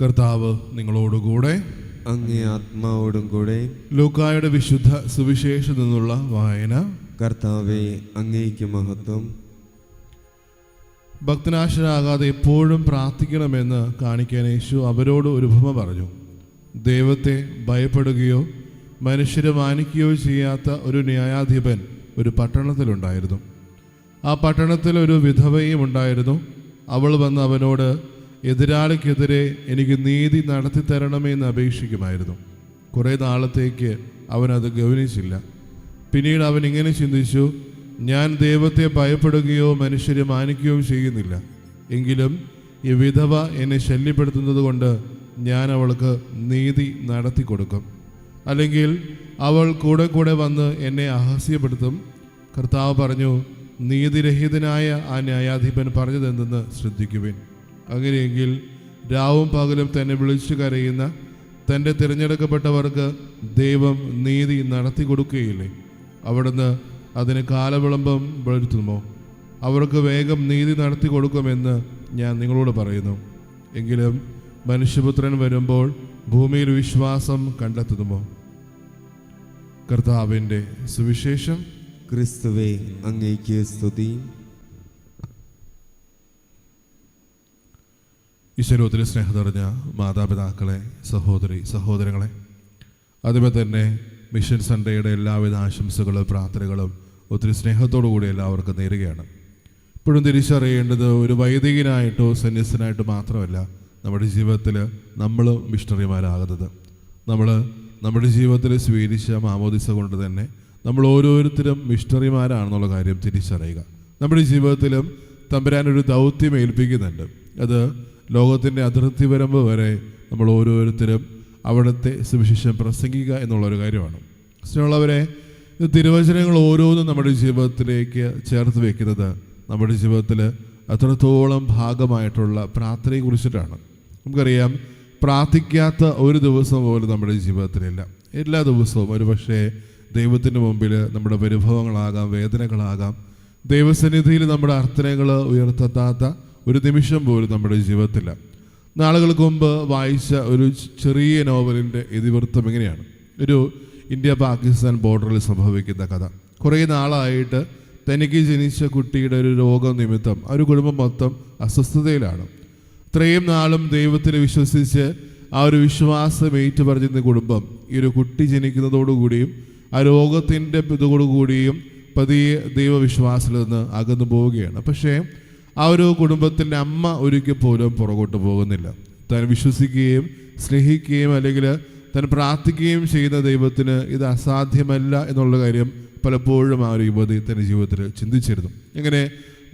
കർത്താവ് നിങ്ങളോടുകൂടെ, അങ്ങേ ആത്മാവോടും കൂടെ. ലൂക്കായുടെ വിശുദ്ധ സുവിശേഷത്തിൽ നിന്നുള്ള വായന. കർത്താവേ, അങ്ങേക്ക് മഹത്വം. ഭക്തനാശരാകാതെ എപ്പോഴും പ്രാർത്ഥിക്കണമെന്ന് കാണിക്കാൻ യേശു അവരോട് ഒരു ഉപമ പറഞ്ഞു. ദൈവത്തെ ഭയപ്പെടുകയോ മനുഷ്യരെ മാനിക്കുകയോ ചെയ്യാത്ത ഒരു ന്യായാധിപൻ ഒരു പട്ടണത്തിലുണ്ടായിരുന്നു. ആ പട്ടണത്തിൽ ഒരു വിധവയും ഉണ്ടായിരുന്നു. അവൾ വന്ന് അവനോട് എതിരാളിക്കെതിരെ എനിക്ക് നീതി നടത്തി തരണമെന്ന് അപേക്ഷിക്കുമായിരുന്നു. കുറേ നാളത്തേക്ക് അവനത് ഗൗനിച്ചില്ല. പിന്നീട് അവൻ ഇങ്ങനെ ചിന്തിച്ചു, ഞാൻ ദൈവത്തെ ഭയപ്പെടുകയോ മനുഷ്യരെ മാനിക്കുകയോ ചെയ്യുന്നില്ല. എങ്കിലും ഈ വിധവ എന്നെ ശല്യപ്പെടുത്തുന്നത് കൊണ്ട് ഞാൻ അവൾക്ക് നീതി നടത്തി കൊടുക്കും. അല്ലെങ്കിൽ അവൾ കൂടെ കൂടെ വന്ന് എന്നെ അഹസ്യപ്പെടുത്തും. കർത്താവ് പറഞ്ഞു, നീതിരഹിതനായ ആ ന്യായാധിപൻ പറഞ്ഞതെന്തെന്ന് ശ്രദ്ധിക്കുവിൻ. അങ്ങനെയെങ്കിൽ രാവും പകലും തന്നെ വിളിച്ചു കരയുന്ന തൻ്റെ തിരഞ്ഞെടുക്കപ്പെട്ടവർക്ക് ദൈവം നീതി നടത്തി കൊടുക്കുകയില്ലേ? അവിടുന്ന് അതിന് കാലവിളംബം വരുത്തുമോ? അവർക്ക് വേഗം നീതി നടത്തി കൊടുക്കുമെന്ന് ഞാൻ നിങ്ങളോട് പറയുന്നു. എങ്കിലും മനുഷ്യപുത്രൻ വരുമ്പോൾ ഭൂമിയിൽ വിശ്വാസം കണ്ടെത്തുമോ? കർത്താവിൻ്റെ സുവിശേഷം. ക്രിസ്തുവേ, അങ്ങേക്ക് സ്തുതി. ഈശ്വരത്തിൽ സ്നേഹം നിറഞ്ഞ മാതാപിതാക്കളെ, സഹോദരി സഹോദരങ്ങളെ, അതുപോലെ തന്നെ മിഷൻ സൺഡേയുടെ എല്ലാവിധ ആശംസകളും പ്രാർത്ഥനകളും ഒത്തിരി സ്നേഹത്തോടു കൂടി എല്ലാവർക്കും നേരുകയാണ്. ഇപ്പോഴും തിരിച്ചറിയേണ്ടത്, ഒരു വൈദികനായിട്ടോ സന്യസ്തനായിട്ടോ മാത്രമല്ല നമ്മുടെ ജീവിതത്തിൽ നമ്മൾ മിഷണറിമാരാകുന്നത്. നമ്മൾ നമ്മുടെ ജീവിതത്തിൽ സ്വീകരിച്ച മാമോദിസ കൊണ്ട് തന്നെ നമ്മൾ ഓരോരുത്തരും മിഷണറിമാരാണെന്നുള്ള കാര്യം തിരിച്ചറിയുക. നമ്മുടെ ജീവിതത്തിലും തമ്പുരാനൊരു ദൗത്യം ഏൽപ്പിക്കുന്നുണ്ട്. അത് ലോകത്തിൻ്റെ അതിർത്തി വരമ്പ് വരെ നമ്മൾ ഓരോരുത്തരും അവിടുത്തെ സുവിശേഷം പ്രസംഗിക്കുക എന്നുള്ളൊരു കാര്യമാണ്. സ്നേഹമുള്ളവരെ, തിരുവചനങ്ങൾ ഓരോന്നും നമ്മുടെ ജീവിതത്തിലേക്ക് ചേർത്ത് വയ്ക്കുന്നത് നമ്മുടെ ജീവിതത്തിൽ അത്രത്തോളം ഭാഗമായിട്ടുള്ള പ്രാർത്ഥനയെ കുറിച്ചിട്ടാണ്. നമുക്കറിയാം, പ്രാർത്ഥിക്കാത്ത ഒരു ദിവസം പോലും നമ്മുടെ ജീവിതത്തിലില്ല. എല്ലാ ദിവസവും ഒരു പക്ഷേ ദൈവത്തിൻ്റെ മുമ്പിൽ നമ്മുടെ പരിഭവങ്ങളാകാം, വേദനകളാകാം, ദൈവസന്നിധിയിൽ നമ്മുടെ അർത്ഥനകൾ ഉയർത്താത്ത ഒരു നിമിഷം പോലും നമ്മുടെ ജീവിതത്തില്ല. നാളുകൾക്ക് മുമ്പ് വായിച്ച ഒരു ചെറിയ നോവലിൻ്റെ ഇതിവൃത്തം ഇങ്ങനെയാണ്. ഒരു ഇന്ത്യ പാകിസ്ഥാൻ ബോർഡറിൽ സംഭവിക്കുന്ന കഥ. കുറേ നാളായിട്ട് തനിക്ക് ജനിച്ച കുട്ടിയുടെ ഒരു രോഗം നിമിത്തം ആ ഒരു കുടുംബം മൊത്തം അസ്വസ്ഥതയിലാണ്. ഇത്രയും നാളും ദൈവത്തിൽ വിശ്വസിച്ച് ആ ഒരു വിശ്വാസം ഏറ്റുപറഞ്ഞിരുന്ന കുടുംബം ഈ ഒരു കുട്ടി ജനിക്കുന്നതോടുകൂടിയും ആ രോഗത്തിൻ്റെ ഇതോടുകൂടിയും പതിയെ ദൈവവിശ്വാസത്തിൽ നിന്ന് അകന്നു പോവുകയാണ്. പക്ഷേ ആ ഒരു കുടുംബത്തിൻ്റെ അമ്മ ഒരിക്കൽ പോലും പുറകോട്ട് പോകുന്നില്ല. താൻ വിശ്വസിക്കുകയും സ്നേഹിക്കുകയും അല്ലെങ്കിൽ താൻ പ്രാർത്ഥിക്കുകയും ചെയ്യുന്ന ദൈവത്തിന് ഇത് അസാധ്യമല്ല എന്നുള്ള കാര്യം പലപ്പോഴും ആ ഒരു യുവതി തൻ്റെ ജീവിതത്തിൽ ചിന്തിച്ചിരുന്നു. ഇങ്ങനെ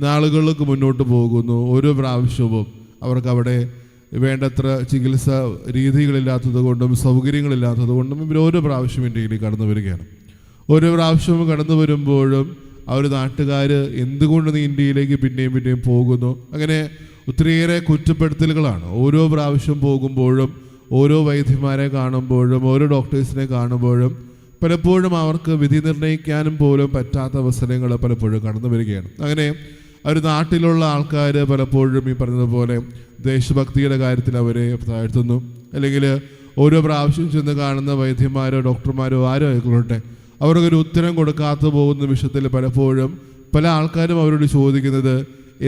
നാളുകൾക്ക് മുന്നോട്ട് പോകുന്നു. ഓരോ പ്രാവശ്യവും അവർക്ക് അവിടെ വേണ്ടത്ര ചികിത്സ രീതികളില്ലാത്തത് കൊണ്ടും സൗകര്യങ്ങളില്ലാത്തത് കൊണ്ടും ഇവർ ഓരോ പ്രാവശ്യം ഇന്ത്യയിലേക്ക് കടന്നു വരികയാണ്. ഓരോ പ്രാവശ്യവും കടന്നു വരുമ്പോഴും ആ ഒരു നാട്ടുകാർ എന്തുകൊണ്ട് നീ ഇന്ത്യയിലേക്ക് പിന്നെയും പിന്നെയും പോകുന്നു, അങ്ങനെ ഒത്തിരിയേറെ കുറ്റപ്പെടുത്തലുകളാണ്. ഓരോ പ്രാവശ്യം പോകുമ്പോഴും ഓരോ വൈദ്യന്മാരെ കാണുമ്പോഴും ഓരോ ഡോക്ടേഴ്സിനെ കാണുമ്പോഴും പലപ്പോഴും അവർക്ക് വിധി നിർണ്ണയിക്കാനും പോലും പറ്റാത്ത അവസരങ്ങൾ പലപ്പോഴും കടന്നു വരികയാണ്. അങ്ങനെ ഒരു നാട്ടിലുള്ള ആൾക്കാർ പലപ്പോഴും ഈ പറഞ്ഞതുപോലെ ദേശഭക്തിയുടെ കാര്യത്തിൽ അവരെ താഴ്ത്തുന്നു. അല്ലെങ്കിൽ ഓരോ പ്രാവശ്യം ചെന്ന് കാണുന്ന വൈദ്യന്മാരോ ഡോക്ടർമാരോ ആരോ ആയിക്കൊള്ളട്ടെ, അവർക്കൊരു ഉത്തരം കൊടുക്കാത്ത പോകുന്ന വിഷയത്തിൽ പലപ്പോഴും പല ആൾക്കാരും അവരോട് ചോദിക്കുന്നത്,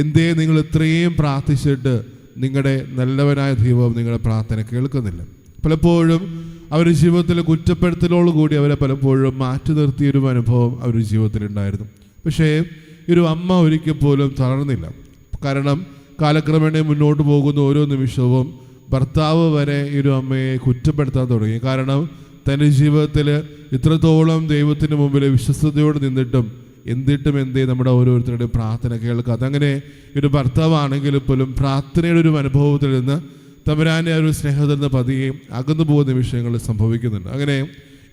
എന്തേ നിങ്ങൾ ഇത്രയും പ്രാർത്ഥിച്ചിട്ട് നിങ്ങളുടെ നല്ലവനായ ദൈവം നിങ്ങളുടെ പ്രാർത്ഥന കേൾക്കുന്നില്ല? പലപ്പോഴും അവരുടെ ജീവിതത്തിൽ കുറ്റപ്പെടുത്തലോടുകൂടി അവരെ പലപ്പോഴും മാറ്റി നിർത്തിയൊരു അനുഭവം അവരുടെ ജീവിതത്തിലുണ്ടായിരുന്നു. പക്ഷേ ഒരു അമ്മ ഒരിക്കൽ പോലും തളർന്നില്ല. കാരണം കാലക്രമേണ മുന്നോട്ട് പോകുന്ന ഓരോ നിമിഷവും ഭർത്താവ് വരെ ഈ ഒരു അമ്മയെ കുറ്റപ്പെടുത്താൻ തുടങ്ങി. കാരണം തൻ്റെ ജീവിതത്തിൽ ഇത്രത്തോളം ദൈവത്തിന് മുമ്പിൽ വിശ്വസ്തയോട് നിന്നിട്ടും എന്തേ നമ്മുടെ ഓരോരുത്തരുടെയും പ്രാർത്ഥന കേൾക്കാത്ത, അങ്ങനെ ഒരു ഭർത്താവാണെങ്കിൽ പോലും പ്രാർത്ഥനയുടെ ഒരു അനുഭവത്തിൽ നിന്ന് തമ്പുരാൻ്റെ ഒരു സ്നേഹത്തിൽ നിന്ന് പതിയെ അകന്നു പോകുന്ന വിഷയങ്ങൾ സംഭവിക്കുന്നുണ്ട്. അങ്ങനെ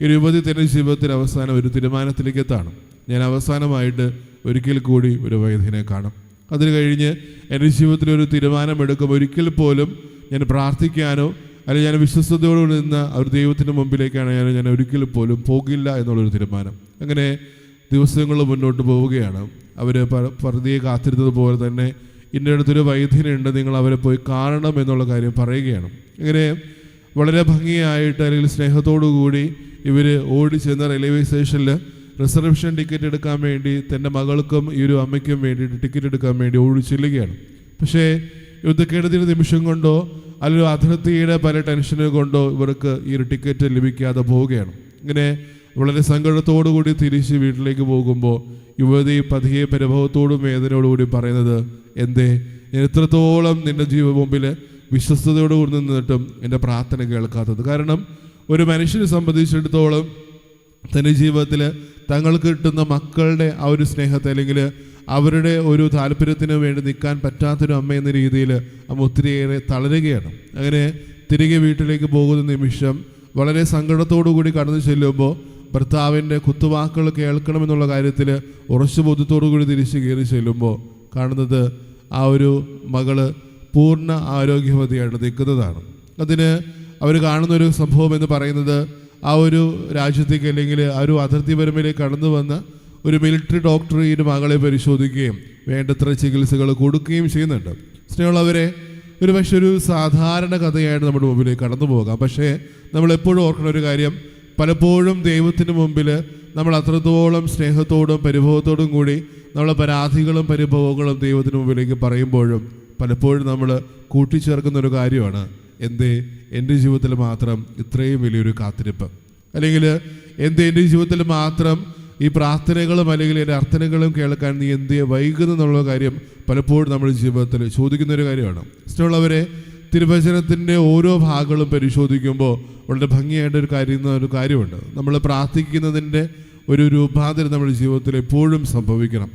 ഈ യുവതി തൻ്റെ ജീവിതത്തിൽ അവസാനം ഒരു തീരുമാനത്തിലേക്ക് എത്താണ്. ഞാൻ അവസാനമായിട്ട് ഒരിക്കൽ കൂടി ഒരു വൈദ്യനെ കാണും. അതിന് കഴിഞ്ഞ് എൻ്റെ ജീവിതത്തിൽ ഒരു തീരുമാനമെടുക്കും. ഒരിക്കൽ പോലും ഞാൻ പ്രാർത്ഥിക്കാനോ അല്ലെങ്കിൽ ഞാൻ വിശ്വസ്തയോട് നിന്ന് ഒരു ദൈവത്തിൻ്റെ മുമ്പിലേക്കാണ് ഞാൻ ഒരിക്കൽ പോലും പോകില്ല എന്നുള്ളൊരു തീരുമാനം. അങ്ങനെ ദിവസങ്ങൾ മുന്നോട്ട് പോവുകയാണ്. അവർ പതിയെ കാത്തിരുന്നത് പോലെ തന്നെ ഇന്ന അടുത്തൊരു വൈദ്യനുണ്ട്, നിങ്ങൾ അവരെ പോയി കാണണം എന്നുള്ള കാര്യം പറയുകയാണ്. ഇങ്ങനെ വളരെ ഭംഗിയായിട്ട് അല്ലെങ്കിൽ സ്നേഹത്തോടു കൂടി ഇവർ ഓടി ചെന്ന റെയിൽവേ സ്റ്റേഷനിൽ റിസർവേഷൻ ടിക്കറ്റ് എടുക്കാൻ വേണ്ടി തൻ്റെ മകൾക്കും ഈ ഒരു അമ്മയ്ക്കും വേണ്ടിയിട്ട് ടിക്കറ്റ് എടുക്കാൻ വേണ്ടി ഓടി ചെല്ലുകയാണ്. പക്ഷേ യുദ്ധക്കേടത്തിൻ്റെ നിമിഷം കൊണ്ടോ അല്ലെങ്കിൽ അതിർത്തിയുടെ പല ടെൻഷനുകൾ കൊണ്ടോ ഇവർക്ക് ഈ ഒരു ടിക്കറ്റ് ലഭിക്കാതെ പോവുകയാണ്. ഇങ്ങനെ വളരെ സങ്കടത്തോടു കൂടി തിരിച്ച് വീട്ടിലേക്ക് പോകുമ്പോൾ യുവതി പതിയെ പരിഭവത്തോടും വേദനയോടും കൂടി പറയുന്നത്, എന്തേ ഞാൻ എത്രത്തോളം നിന്റെ മുമ്പിൽ വിശ്വസ്തയോടുകൂടി നിന്നിട്ടും എൻ്റെ പ്രാർത്ഥന കേൾക്കാത്തത്. കാരണം ഒരു മനുഷ്യനെ സംബന്ധിച്ചിടത്തോളം തൻ്റെ ജീവിതത്തിൽ തങ്ങൾക്ക് കിട്ടുന്ന മക്കളുടെ ആ ഒരു സ്നേഹത്തെ അല്ലെങ്കിൽ അവരുടെ ഒരു താല്പര്യത്തിന് വേണ്ടി നിൽക്കാൻ പറ്റാത്തൊരു അമ്മ എന്ന രീതിയിൽ അമ്മ ഒത്തിരിയേറെ തളരുകയാണ്. അങ്ങനെ തിരികെ വീട്ടിലേക്ക് പോകുന്ന നിമിഷം വളരെ സങ്കടത്തോടു കൂടി കടന്നു ചെല്ലുമ്പോൾ ഭർത്താവിൻ്റെ കുത്തുവാക്കുകൾ കേൾക്കണമെന്നുള്ള കാര്യത്തിൽ ഉറച്ചു ബോധ്യത്തോടു കൂടി തിരിച്ച് കയറി ചെല്ലുമ്പോൾ കാണുന്നത് ആ ഒരു മകള് പൂർണ്ണ ആരോഗ്യവതിയായിട്ട് നിൽക്കുന്നതാണ്. അതിന് അവർ കാണുന്നൊരു സംഭവം എന്ന് പറയുന്നത് ആ ഒരു രാജ്യത്തേക്ക് അല്ലെങ്കിൽ ആ ഒരു അതിർത്തി പരമ്പരയിലേക്ക് കടന്നു വന്ന ഒരു മിലിറ്ററി ഡോക്ടർ ഈ മകളെ പരിശോധിക്കുകയും വേണ്ടത്ര ചികിത്സകൾ കൊടുക്കുകയും ചെയ്യുന്നുണ്ട്. സ്നേഹമുള്ളവരെ, ഒരു പക്ഷേ ഒരു സാധാരണ കഥയായിട്ട് നമ്മുടെ മുമ്പിലേക്ക് കടന്നു പോകാം. പക്ഷേ നമ്മളെപ്പോഴും ഓർക്കുന്ന ഒരു കാര്യം, പലപ്പോഴും ദൈവത്തിന് മുമ്പിൽ നമ്മൾ അത്രത്തോളം സ്നേഹത്തോടും പരിഭവത്തോടും കൂടി നമ്മളെ പരാതികളും പരിഭവങ്ങളും ദൈവത്തിന് മുമ്പിലേക്ക് പറയുമ്പോഴും പലപ്പോഴും നമ്മൾ കൂട്ടിച്ചേർക്കുന്ന ഒരു കാര്യമാണ്, എന്തേ എൻ്റെ ജീവിതത്തിൽ മാത്രം ഇത്രയും വലിയൊരു കാത്തിരിപ്പ്, അല്ലെങ്കിൽ എന്തേ എൻ്റെ ജീവിതത്തിൽ മാത്രം ഈ പ്രാർത്ഥനകളും അല്ലെങ്കിൽ എൻ്റെ അർത്ഥനകളും കേൾക്കാൻ നീ എന്തേ വൈകുന്നു എന്നുള്ള കാര്യം പലപ്പോഴും നമ്മുടെ ജീവിതത്തിൽ ചോദിക്കുന്നൊരു കാര്യമാണ്. ഇഷ്ടമുള്ളവരെ, തിരുവചനത്തിൻ്റെ ഓരോ ഭാഗങ്ങളും പരിശോധിക്കുമ്പോൾ വളരെ ഭംഗിയായിട്ടൊരു ഒരു കാര്യമുണ്ട്. നമ്മൾ പ്രാർത്ഥിക്കുന്നതിൻ്റെ ഒരു രൂപാന്തരം നമ്മുടെ ജീവിതത്തിൽ എപ്പോഴും സംഭവിക്കണം.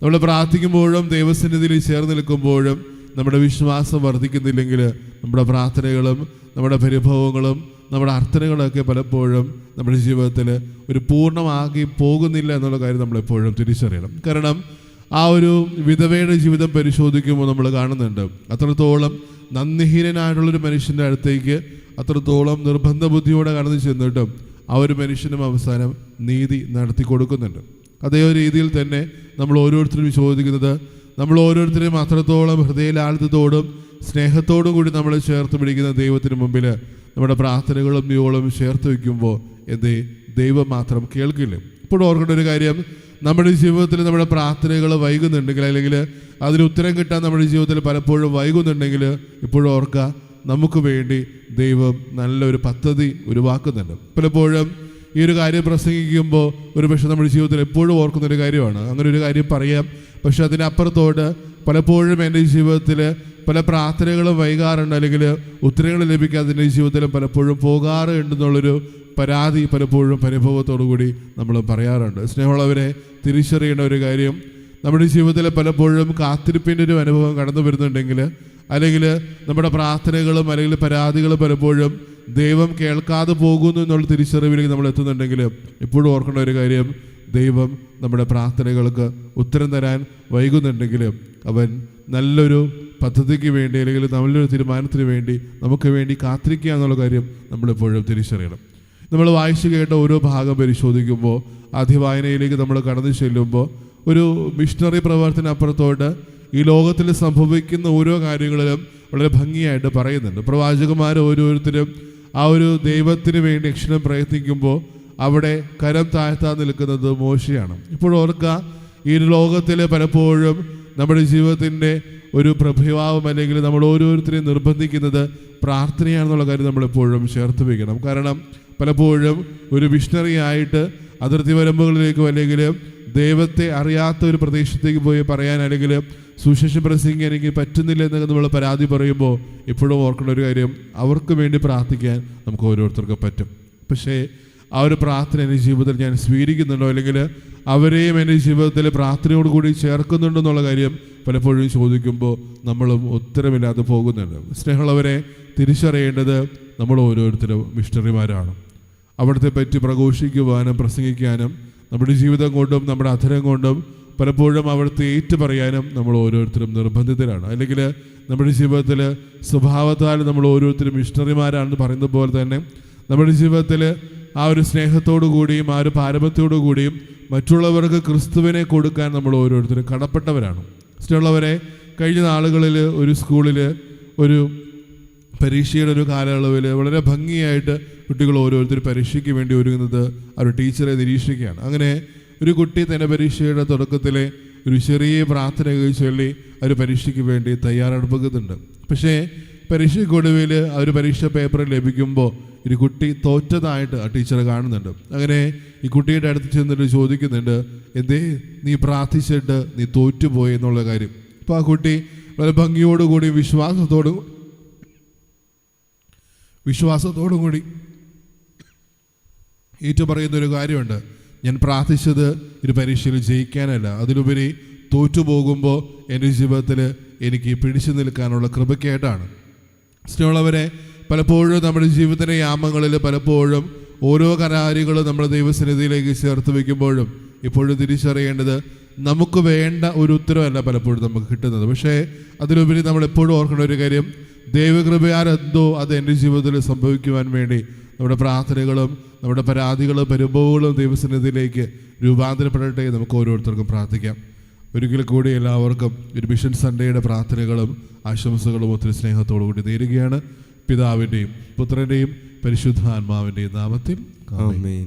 നമ്മൾ പ്രാർത്ഥിക്കുമ്പോഴും ദൈവസന്നിധിയിൽ ചേർന്ന് നിൽക്കുമ്പോഴും നമ്മുടെ വിശ്വാസം വർദ്ധിക്കുന്നില്ലെങ്കിൽ നമ്മുടെ പ്രാർത്ഥനകളും നമ്മുടെ പരിഭവങ്ങളും നമ്മുടെ അർത്ഥനകളൊക്കെ പലപ്പോഴും നമ്മുടെ ജീവിതത്തിൽ ഒരു പൂർണ്ണമാക്കി പോകുന്നില്ല എന്നുള്ള കാര്യം നമ്മളെപ്പോഴും തിരിച്ചറിയണം. കാരണം ആ ഒരു വിധവയുടെ ജീവിതം പരിശോധിക്കുമ്പോൾ നമ്മൾ കാണുന്നുണ്ട്, അത്രത്തോളം നന്ദിഹീനനായിട്ടുള്ളൊരു മനുഷ്യൻ്റെ അടുത്തേക്ക് അത്രത്തോളം നിർബന്ധ ബുദ്ധിയോടെ കടന്നു ചെന്നിട്ടും ആ ഒരു മനുഷ്യനും അവസാനം നീതി നടത്തി കൊടുക്കുന്നുണ്ട്. അതേ ഒരു രീതിയിൽ തന്നെ നമ്മൾ ഓരോരുത്തരും ചോദിക്കുന്നത്, നമ്മൾ ഓരോരുത്തരെയും അത്രത്തോളം ഹൃദയലാളിത്യത്തോടും സ്നേഹത്തോടും കൂടി നമ്മൾ ചേർത്ത് പിടിക്കുന്ന ദൈവത്തിന് മുമ്പിൽ നമ്മുടെ പ്രാർത്ഥനകളും നിയോഗങ്ങളും ചേർത്ത് വയ്ക്കുമ്പോൾ എന്തേ ദൈവം മാത്രം കേൾക്കില്ലേ? ഇപ്പോഴും ഓർക്കേണ്ട ഒരു കാര്യം, നമ്മുടെ ജീവിതത്തിൽ നമ്മുടെ പ്രാർത്ഥനകൾ വൈകുന്നുണ്ടെങ്കിൽ അല്ലെങ്കിൽ അതിന് ഉത്തരം കിട്ടാൻ നമ്മുടെ ജീവിതത്തിൽ പലപ്പോഴും വൈകുന്നുണ്ടെങ്കിൽ ഇപ്പോഴും ഓർക്കുക, നമുക്ക് വേണ്ടി ദൈവം നല്ലൊരു പദ്ധതി ഉരുവാക്കുന്നുണ്ട്. പലപ്പോഴും ഈ ഒരു കാര്യം പ്രസംഗിക്കുമ്പോൾ ഒരു പക്ഷേ നമ്മുടെ ജീവിതത്തിൽ എപ്പോഴും ഓർക്കുന്നൊരു കാര്യമാണ്, അങ്ങനെ ഒരു കാര്യം പറയാം. പക്ഷെ അതിനപ്പുറത്തോട്ട് പലപ്പോഴും എൻ്റെ ജീവിതത്തിൽ പല പ്രാർത്ഥനകളും വൈകാറുണ്ട്, അല്ലെങ്കിൽ ഉത്തരങ്ങൾ ലഭിക്കാതെ എൻ്റെ ജീവിതത്തിൽ പലപ്പോഴും പോകാറുണ്ടെന്നുള്ളൊരു പരാതി പലപ്പോഴും പരിഭവത്തോടു കൂടി നമ്മൾ പറയാറുണ്ട്. സ്നേഹമുള്ളവരെ, തിരിച്ചറിയേണ്ട ഒരു കാര്യം, നമ്മുടെ ജീവിതത്തിൽ പലപ്പോഴും കാത്തിരിപ്പിൻ്റെ ഒരു അനുഭവം കടന്നു വരുന്നുണ്ടെങ്കിൽ അല്ലെങ്കിൽ നമ്മുടെ പ്രാർത്ഥനകളും അല്ലെങ്കിൽ പരാതികളും പലപ്പോഴും ദൈവം കേൾക്കാതെ പോകുന്നു എന്നുള്ള തിരിച്ചറിവിലേക്ക് നമ്മൾ എത്തുന്നുണ്ടെങ്കിൽ ഇപ്പോഴും ഓർക്കേണ്ട ഒരു കാര്യം, ദൈവം നമ്മുടെ പ്രാർത്ഥനകൾക്ക് ഉത്തരം തരാൻ വൈകുന്നുണ്ടെങ്കിൽ അവൻ നല്ലൊരു പദ്ധതിക്ക് വേണ്ടി അല്ലെങ്കിൽ നല്ലൊരു തീരുമാനത്തിന് വേണ്ടി നമുക്ക് വേണ്ടി കാത്തിരിക്കുക എന്നുള്ള കാര്യം നമ്മളെപ്പോഴും തിരിച്ചറിയണം. നമ്മൾ വായിച്ചു കേട്ട ഓരോ ഭാഗം പരിശോധിക്കുമ്പോൾ ആദ്യ വായനയിലേക്ക് നമ്മൾ കടന്നു ചെല്ലുമ്പോൾ ഒരു മിഷണറി പ്രവർത്തനപ്പുറത്തോട്ട് ഈ ലോകത്തിൽ സംഭവിക്കുന്ന ഓരോ കാര്യങ്ങളിലും വളരെ ഭംഗിയായിട്ട് പറയുന്നുണ്ട്. പ്രവാചകന്മാർ ഓരോരുത്തരും ആ ഒരു ദൈവത്തിന് വേണ്ടി അക്ഷരം പ്രയത്നിക്കുമ്പോൾ അവിടെ കരം താഴ്ത്താൻ നിൽക്കുന്നത് മോശയാണ്. ഇപ്പോഴും ഓർക്കുക, ഈ ലോകത്തിൽ പലപ്പോഴും നമ്മുടെ ജീവിതത്തിൻ്റെ ഒരു പ്രഭാവം അല്ലെങ്കിൽ നമ്മൾ ഓരോരുത്തരെയും നിർബന്ധിക്കുന്നത് പ്രാർത്ഥനയാണെന്നുള്ള കാര്യം നമ്മളെപ്പോഴും ചേർത്ത് വയ്ക്കണം. കാരണം പലപ്പോഴും ഒരു മിഷണറി ആയിട്ട് അതിർത്തി വരമ്പുകളിലേക്കോ അല്ലെങ്കിൽ ദൈവത്തെ അറിയാത്ത ഒരു പ്രദേശത്തേക്ക് പോയി പറയാൻ അല്ലെങ്കിൽ സുവിശേഷം പ്രസംഗിക്കാൻ എനിക്ക് പറ്റുന്നില്ല എന്നൊക്കെ നമ്മൾ പരാതി പറയുമ്പോൾ ഇപ്പോഴും ഓർക്കേണ്ട ഒരു കാര്യം, അവർക്ക് വേണ്ടി പ്രാർത്ഥിക്കാൻ നമുക്ക് ഓരോരുത്തർക്കും പറ്റും. പക്ഷേ ആ ഒരു പ്രാർത്ഥന എൻ്റെ ജീവിതത്തിൽ ഞാൻ സ്വീകരിക്കുന്നുണ്ടോ അല്ലെങ്കിൽ അവരെയും എൻ്റെ ജീവിതത്തിൽ പ്രാർത്ഥനയോട് കൂടി ചേർക്കുന്നുണ്ടോ എന്നുള്ള കാര്യം പലപ്പോഴും ചോദിക്കുമ്പോൾ നമ്മളും ഉത്തരമില്ലാതെ പോകുന്നുണ്ട്. സ്നേഹമുള്ളവരെ, തിരിച്ചറിയേണ്ടത് നമ്മൾ ഓരോരുത്തരും മിഷണറിമാരാണ്. അവിടുത്തെ പറ്റി പ്രഘോഷിക്കുവാനും പ്രസംഗിക്കാനും നമ്മുടെ ജീവിതം കൊണ്ടും നമ്മുടെ അധരം കൊണ്ടും പലപ്പോഴും അവിടുത്തെ ഏറ്റു പറയാനും നമ്മൾ ഓരോരുത്തരും നിർബന്ധിതരാണ്. അല്ലെങ്കിൽ നമ്മുടെ ജീവിതത്തിൽ സ്വഭാവത്താൽ നമ്മൾ ഓരോരുത്തരും മിഷണറിമാരാണെന്ന് പറയുന്നത് പോലെ തന്നെ നമ്മുടെ ജീവിതത്തിൽ ആ ഒരു സ്നേഹത്തോടു കൂടിയും ആ ഒരു പാരമ്പര്യത്തോടു കൂടിയും മറ്റുള്ളവർക്ക് ക്രിസ്തുവിനെ കൊടുക്കാൻ നമ്മൾ ഓരോരുത്തരും കടപ്പെട്ടവരാണ്. ഇഷ്ടമുള്ളവരെ, കഴിഞ്ഞ നാളുകളിൽ ഒരു സ്കൂളിൽ ഒരു പരീക്ഷയുടെ ഒരു കാലയളവിൽ വളരെ ഭംഗിയായിട്ട് കുട്ടികൾ ഓരോരുത്തർ പരീക്ഷയ്ക്ക് വേണ്ടി ഒരുങ്ങുന്നത് അവർ ടീച്ചറെ നിരീക്ഷിക്കുകയാണ്. അങ്ങനെ ഒരു കുട്ടി തന്നെ പരീക്ഷയുടെ തുടക്കത്തിലെ ഒരു ചെറിയ പ്രാർത്ഥനകൾ ചൊല്ലി അവർ പരീക്ഷയ്ക്ക് വേണ്ടി തയ്യാറെടുപ്പുന്നുണ്ട്. പക്ഷേ പരീക്ഷയ്ക്കൊടുവിൽ ആ ഒരു പരീക്ഷ പേപ്പർ ലഭിക്കുമ്പോൾ ഒരു കുട്ടി തോറ്റതായിട്ട് ആ ടീച്ചർ കാണുന്നുണ്ട്. അങ്ങനെ ഈ കുട്ടിയുടെ അടുത്ത് ചെന്നിട്ട് ചോദിക്കുന്നുണ്ട്, എന്തേ നീ പ്രാർത്ഥിച്ചിട്ട് നീ തോറ്റുപോയി എന്നുള്ള കാര്യം. അപ്പോൾ ആ കുട്ടി വളരെ ഭംഗിയോടുകൂടി വിശ്വാസത്തോടും കൂടി ഏറ്റു പറയുന്നൊരു കാര്യമുണ്ട്, ഞാൻ പ്രാർത്ഥിച്ചത് ഒരു പരീക്ഷയിൽ ജയിക്കാനല്ല, അതിലുപരി തോറ്റുപോകുമ്പോൾ എൻ്റെ ജീവിതത്തിൽ എനിക്ക് പിടിച്ചു നിൽക്കാനുള്ള കൃപയ്ക്കായിട്ടാണ്. സ്നേഹമുള്ളവരെ, പലപ്പോഴും നമ്മുടെ ജീവിതത്തിൻ്റെ യാമങ്ങളിൽ പലപ്പോഴും ഓരോ കാര്യങ്ങളും നമ്മൾ ദൈവസന്നിധിയിലേക്ക് ചേർത്ത് വയ്ക്കുമ്പോഴും ഇപ്പോഴും തിരിച്ചറിയേണ്ടത് നമുക്ക് വേണ്ട ഒരു ഉത്തരവല്ല പലപ്പോഴും നമുക്ക് കിട്ടുന്നത്. പക്ഷേ അതിലുപരി നമ്മൾ എപ്പോഴും ഓർക്കേണ്ട ഒരു കാര്യം, ദൈവകൃപയാൽ എന്തോ അത് എൻ്റെ ജീവിതത്തിൽ സംഭവിക്കുവാൻ വേണ്ടി നമ്മുടെ പ്രാർത്ഥനകളും നമ്മുടെ പരാതികളും പരിഭവങ്ങളും ദൈവസന്നിധിയിലേക്ക് രൂപാന്തരപ്പെടട്ടെ. നമുക്ക് ഓരോരുത്തർക്കും പ്രാർത്ഥിക്കാം. ഒരിക്കൽ കൂടി എല്ലാവർക്കും ഒരു മിഷൻ സൺഡേയുടെ പ്രാർത്ഥനകളും ആശംസകളും ഒത്തിരി സ്നേഹത്തോടു കൂടി നേരുകയാണ്. പിതാവിൻ്റെയും പുത്രൻ്റെയും പരിശുദ്ധാത്മാവിൻ്റെയും നാമത്തിൽ ആമേൻ.